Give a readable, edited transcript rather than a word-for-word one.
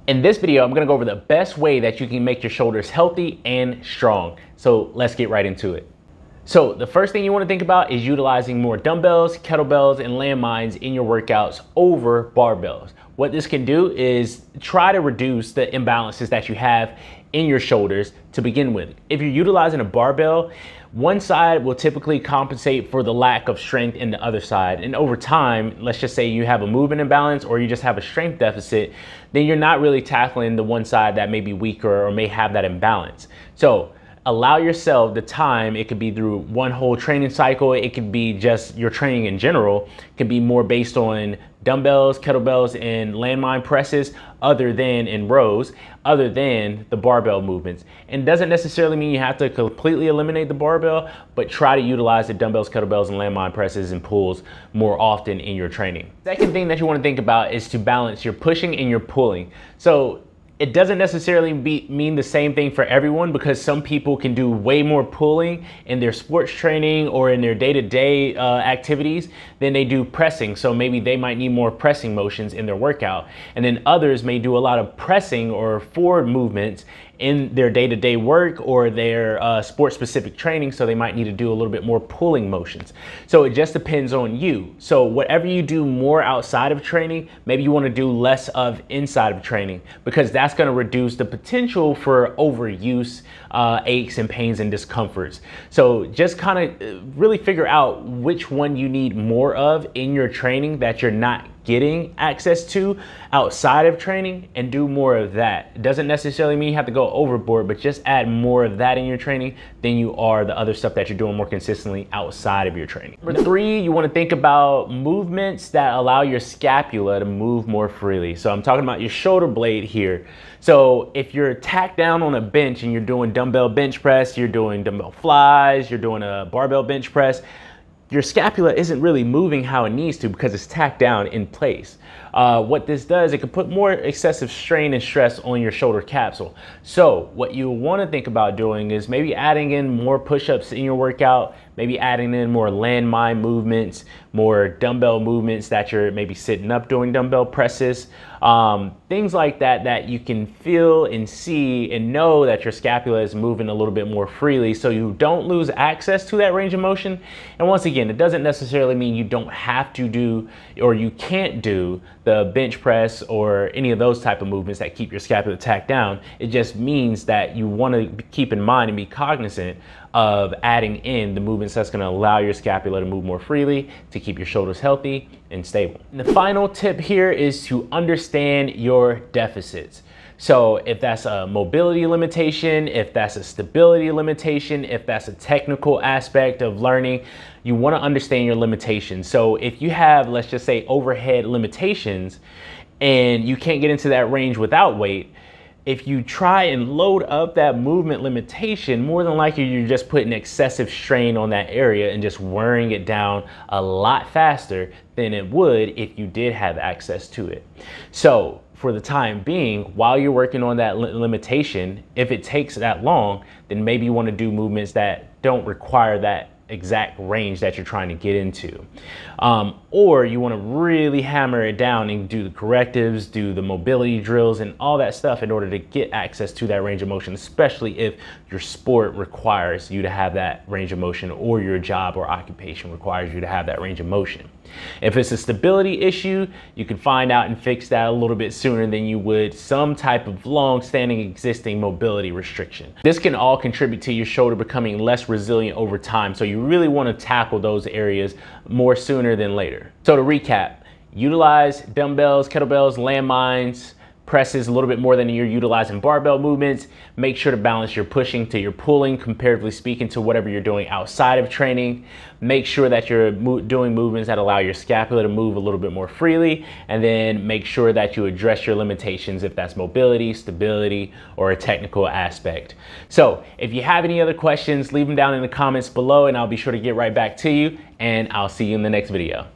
In this video, I'm gonna go over the best way that you can make your shoulders healthy and strong. So let's get right into it. So the first thing you wanna think about is utilizing more dumbbells, kettlebells, and landmines in your workouts over barbells. What this can do is try to reduce the imbalances that you have in your shoulders to begin with. If you're utilizing a barbell, one side will typically compensate for the lack of strength in the other side. And over time, let's just say you have a movement imbalance or you just have a strength deficit, then you're not really tackling the one side that may be weaker or may have that imbalance. So allow yourself the time. It could be through one whole training cycle. It could be just your training in general. It could be more based on dumbbells, kettlebells, and landmine presses other than in rows, other than the barbell movements. And doesn't necessarily mean you have to completely eliminate the barbell, but try to utilize the dumbbells, kettlebells, and landmine presses and pulls more often in your training. Second thing that you want to think about is to balance your pushing and your pulling. So it doesn't necessarily mean the same thing for everyone, because some people can do way more pulling in their sports training or in their day-to-day activities than they do pressing. So maybe they might need more pressing motions in their workout. And then others may do a lot of pressing or forward movements in their day-to-day work or their sport-specific training, so they might need to do a little bit more pulling motions. So it just depends on you. So whatever you do more outside of training, maybe you want to do less of inside of training, because that's going to reduce the potential for overuse, aches and pains and discomforts. So just kind of really figure out which one you need more of in your training that you're not getting access to outside of training, and do more of that. It doesn't necessarily mean you have to go overboard, but just add more of that in your training than you are the other stuff that you're doing more consistently outside of your training. Number three, you want to think about movements that allow your scapula to move more freely. So I'm talking about your shoulder blade here. So if you're tacked down on a bench and you're doing dumbbell bench press, you're doing dumbbell flies, you're doing a barbell bench press, your scapula isn't really moving how it needs to because it's tacked down in place. What this does, it can put more excessive strain and stress on your shoulder capsule. So what you want to think about doing is maybe adding in more push-ups in your workout, maybe adding in more landmine movements, more dumbbell movements that you're maybe sitting up doing dumbbell presses, things like that, that you can feel and see and know that your scapula is moving a little bit more freely, so you don't lose access to that range of motion. And once again, it doesn't necessarily mean you don't have to do or you can't do the bench press or any of those type of movements that keep your scapula tacked down. It just means that you want to keep in mind and be cognizant of adding in the movements that's going to allow your scapula to move more freely, to keep your shoulders healthy and stable. And the final tip here is to understand your deficits. So if that's a mobility limitation, if that's a stability limitation, if that's a technical aspect of learning, you want to understand your limitations. So if you have, let's just say, overhead limitations and you can't get into that range without weight, if you try and load up that movement limitation, more than likely you're just putting excessive strain on that area and just wearing it down a lot faster than it would if you did have access to it. So for the time being, while you're working on that limitation, if it takes that long, then maybe you want to do movements that don't require that exact range that you're trying to get into. Or you want to really hammer it down and do the correctives, do the mobility drills and all that stuff in order to get access to that range of motion, especially if your sport requires you to have that range of motion or your job or occupation requires you to have that range of motion. If it's a stability issue, you can find out and fix that a little bit sooner than you would some type of long-standing existing mobility restriction. This can all contribute to your shoulder becoming less resilient over time, so you really want to tackle those areas more sooner than later. So to recap, utilize dumbbells, kettlebells, landmines, presses a little bit more than you're utilizing barbell movements. Make sure to balance your pushing to your pulling, comparatively speaking, to whatever you're doing outside of training. Make sure that you're doing movements that allow your scapula to move a little bit more freely, and then make sure that you address your limitations if that's mobility, stability, or a technical aspect. So if you have any other questions, leave them down in the comments below and I'll be sure to get right back to you, and I'll see you in the next video.